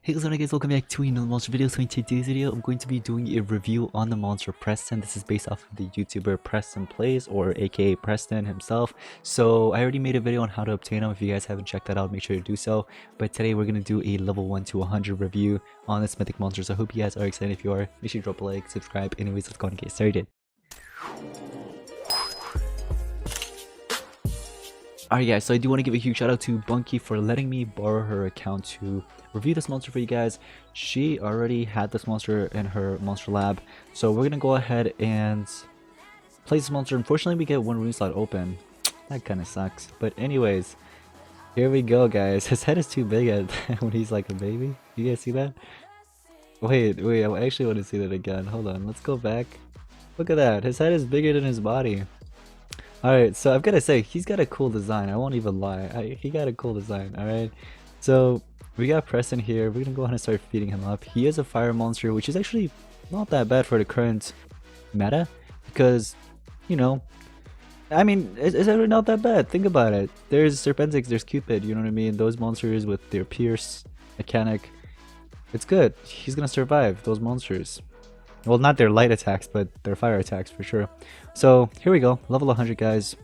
Hey guys, welcome back to another monster video. So in today's video, I'm going to be doing a review on the monster Preston. This is based off of the YouTuber Preston Plays, or aka Preston himself. So I already made a video on how to obtain him. If you guys haven't checked that out, make sure to do so. But today we're going to do a level 1 to 100 review on this mythic monster. So I hope you guys are excited. If you are, make sure to drop a like, subscribe. Anyways, let's go and get started. Alright guys, so I do want to give a huge shout out to Bunky for letting me borrow her account to review this monster for you guys. She already had this monster in her monster lab, so we're gonna go ahead and play this monster. Unfortunately, we get one rune slot open. That kind of sucks. But anyways, here we go guys. His head is too big when he's like a baby. You guys see that? Wait, I actually want to see that again. Hold on, let's go back. Look at that. His head is bigger than his body. Alright, so I've got to say, he's got a cool design. I won't even lie. He got a cool design, alright? So, we got Preston here. We're gonna go ahead and start feeding him up. He is a fire monster, which is actually not that bad for the current meta. Because, you know, I mean, it's actually not that bad. Think about it. There's Serpentix, there's Cupid, you know what I mean? Those monsters with their Pierce mechanic. It's good. He's gonna survive those monsters. Well, not their light attacks, but their fire attacks for sure. So here we go, level 100 guys.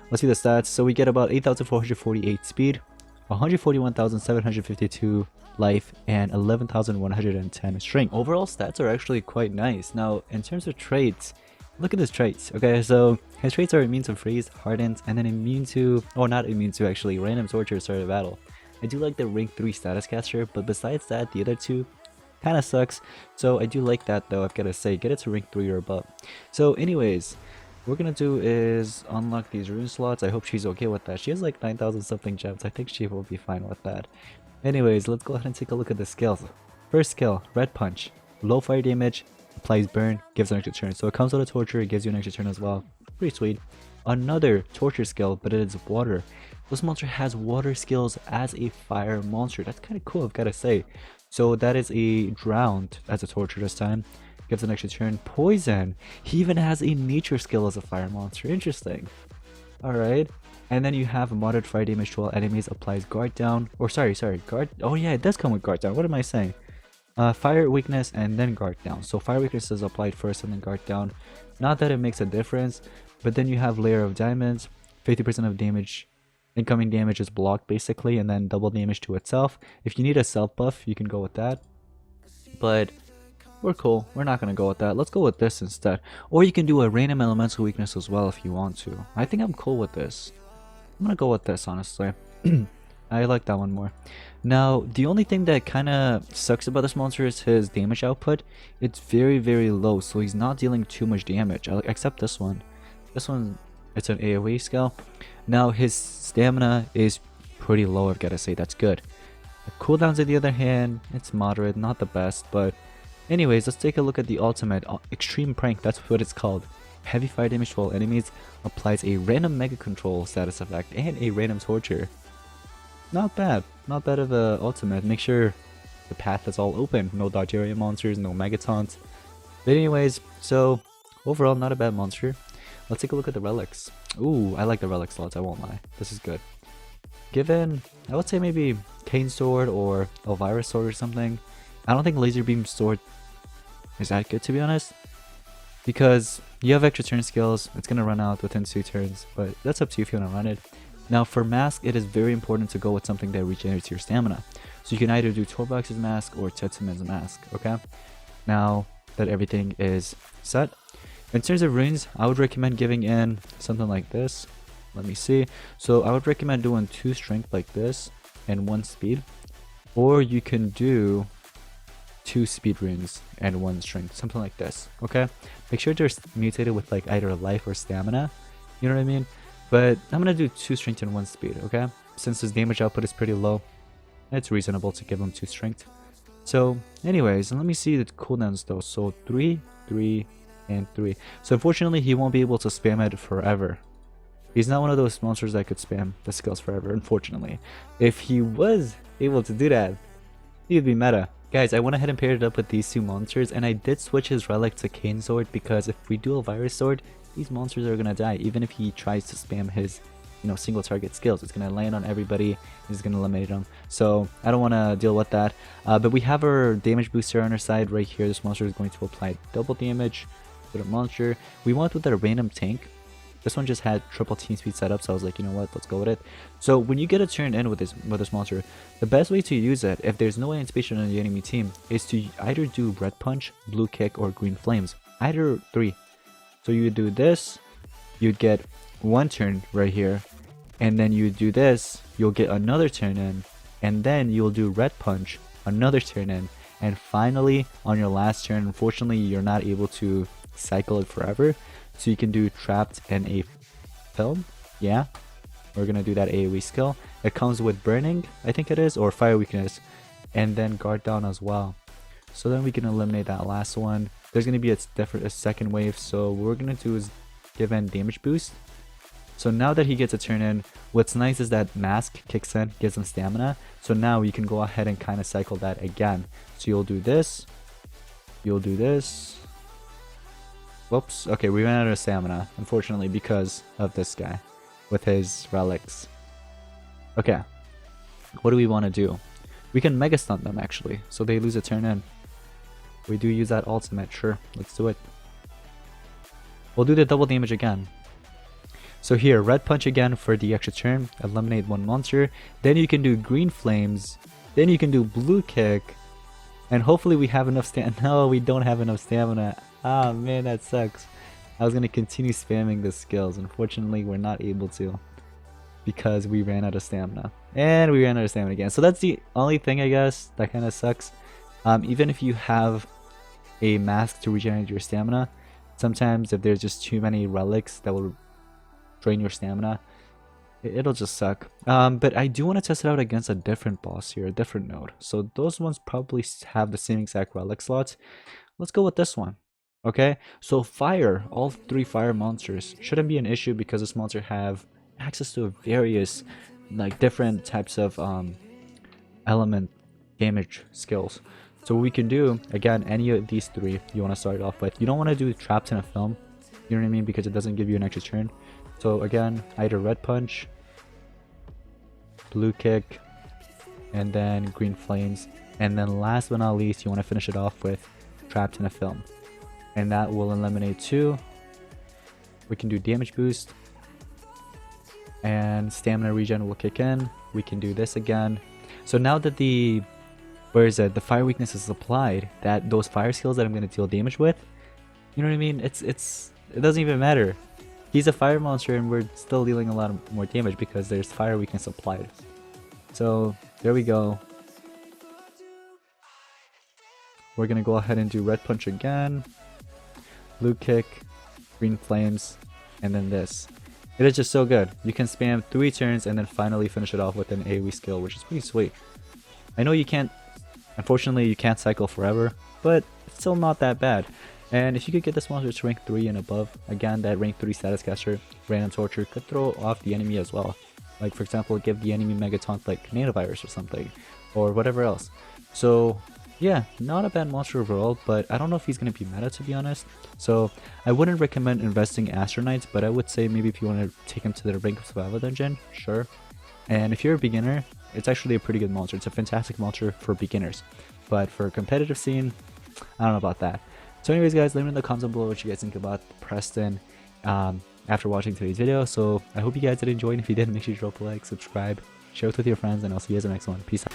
Let's see the stats. So we get about 8,448 speed, 141,752 life, and 11,110 strength. Overall stats are actually quite nice. Now in terms of traits, look at his traits. Okay, so his traits are immune to freeze, hardened, and then immune to, or not immune to actually, random torture at start of battle. I do like the rank 3 status caster, but besides that, the other two kind of sucks. So I do like that though, I've got to say, get it to rank 3 or above. So anyways, what we're gonna do is unlock these rune slots. I hope she's okay with that. She has like 9,000 something gems. I think she will be fine with that. Anyways, let's go ahead and take a look at the skills. First skill, red punch, low fire damage, applies burn, gives an extra turn. So it comes with a torture, it gives you an extra turn as well. Pretty sweet. Another torture skill, but it is water. This monster has water skills as a fire monster. That's kind of cool, I've got to say. So that is a drowned as a torture this time. Gives an extra turn. Poison. He even has a nature skill as a fire monster. Interesting. Alright. And then you have moderate fire damage to all enemies. Applies guard down. Or sorry, guard. Oh yeah, it does come with guard down. What am I saying? Fire weakness and then guard down. So fire weakness is applied first and then guard down. Not that it makes a difference. But then you have layer of diamonds. 50% of damage. Incoming damage is blocked basically, and then double damage to itself. If you need a self buff, you can go with that. But we're cool. We're not going to go with that. Let's go with this instead. Or you can do a random elemental weakness as well if you want to. I think I'm cool with this. I'm going to go with this, honestly. I like that one more. Now, the only thing that kind of sucks about this monster is his damage output. It's very, very low, so he's not dealing too much damage. Except this one. This one, it's an AoE skill. Now his stamina is pretty low, I've got to say. That's good. The cooldowns on the other hand, it's moderate, not the best. But anyways, let's take a look at the ultimate. Extreme Prank, that's what it's called. Heavy fire damage to all enemies, applies a random mega control status effect and a random torture. Not bad of a ultimate. Make sure the path is all open, no dodge area monsters, no megatons. But anyways, so overall not a bad monster. Let's take a look at the relics. Ooh, I like the relic slots, I won't lie. This is good. Given, I would say maybe Cane Sword or Elvira Sword or something. I don't think Laser Beam Sword is that good, to be honest. Because you have extra turn skills, it's going to run out within 2 turns. But that's up to you if you want to run it. Now for Mask, it is very important to go with something that regenerates your stamina. So you can either do Torbox's Mask or Tetsuman's Mask, okay? Now that everything is set. In terms of runes, I would recommend giving in something like this. Let me see. So I would recommend doing 2 strength like this and 1 speed. Or you can do 2 speed runes and 1 strength. Something like this. Okay? Make sure they're mutated with like either life or stamina. You know what I mean? But I'm going to do 2 strength and 1 speed. Okay? Since his damage output is pretty low, it's reasonable to give him 2 strength. So anyways, let me see the cooldowns though. So 3, 3, and 3. So unfortunately he won't be able to spam it forever. He's not one of those monsters that could spam the skills forever, unfortunately. If he was able to do that, he'd be meta. Guys, I went ahead and paired it up with these 2 monsters, and I did switch his relic to Cane Sword because if we do Elvira Sword, these monsters are gonna die even if he tries to spam his single target skills. It's gonna land on everybody. It's gonna eliminate them. So I don't want to deal with that. But we have our damage booster on our side right here. This monster is going to apply double damage to the monster. We went with a random tank. This one just had triple team speed set up, so I was like, you know what, let's go with it. So when you get a turn in with this monster, the best way to use it, if there's no anticipation on the enemy team, is to either do red punch, blue kick, or green flames. Either 3. So you would do this, you'd get 1 turn right here, and then you do this, you'll get another turn in, and then you'll do red punch, another turn in, and finally on your last turn, unfortunately you're not able to cycle it forever, so you can do trapped and a film. Yeah, we're gonna do that AoE skill. It comes with burning, I think it is, or fire weakness, and then guard down as well. So then we can eliminate that last one. There's gonna be a second wave, so what we're gonna do is give in damage boost. So now that he gets a turn in, what's nice is that mask kicks in, gives him stamina. So now you can go ahead and kind of cycle that again. So you'll do this, you'll do this. Whoops, okay, we ran out of stamina, unfortunately, because of this guy with his relics. Okay, what do we want to do? We can mega stun them actually, so they lose a turn in. We do use that ultimate, sure, let's do it. We'll do the double damage again. So here, red punch again for the extra turn, eliminate 1 monster, then you can do green flames, then you can do blue kick, and hopefully we have enough stamina. No, we don't have enough stamina. Ah man, that sucks. I was going to continue spamming the skills. Unfortunately, we're not able to because we ran out of stamina. And we ran out of stamina again. So that's the only thing, I guess, that kind of sucks. Even if you have a mask to regenerate your stamina, sometimes if there's just too many relics that will drain your stamina, it'll just suck. But I do want to test it out against a different boss here, a different node. So those ones probably have the same exact relic slots. Let's go with this one. Okay, so fire, all 3 fire monsters shouldn't be an issue because this monster have access to various like different types of element damage skills. So what we can do, again, any of these 3 you want to start off with. You don't want to do trapped in a film, you know what I mean, because it doesn't give you an extra turn. So again, either red punch, blue kick, and then green flames, and then last but not least you want to finish it off with trapped in a film, and that will eliminate 2. We can do damage boost and stamina regen will kick in. We can do this again. So now that the the fire weakness is applied, that those fire skills that I'm going to deal damage with, you know what I mean, it doesn't even matter. He's a fire monster and we're still dealing a lot more damage because there's fire weakness applied. So there we go. We're gonna go ahead and do red punch again, blue kick, green flames, and then this. It is just so good. You can spam 3 turns and then finally finish it off with an AoE skill, which is pretty sweet. I know you can't, unfortunately you can't cycle forever, but it's still not that bad. And if you could get this monster to rank 3 and above, again, that rank 3 status caster, random torture, could throw off the enemy as well. Like for example, give the enemy mega taunt like nanovirus or something, or whatever else. So yeah, not a bad monster overall, but I don't know if he's going to be meta, to be honest. So I wouldn't recommend investing Astronites, but I would say maybe if you want to take him to the rank of survival dungeon, sure. And if you're a beginner, it's actually a pretty good monster. It's a fantastic monster for beginners, but for a competitive scene, I don't know about that. So anyways guys, let me know in the comments below what you guys think about Preston after watching today's video. So I hope you guys did enjoy, and if you did, make sure you drop a like, subscribe, share it with your friends, and I'll see you guys in the next one. Peace out.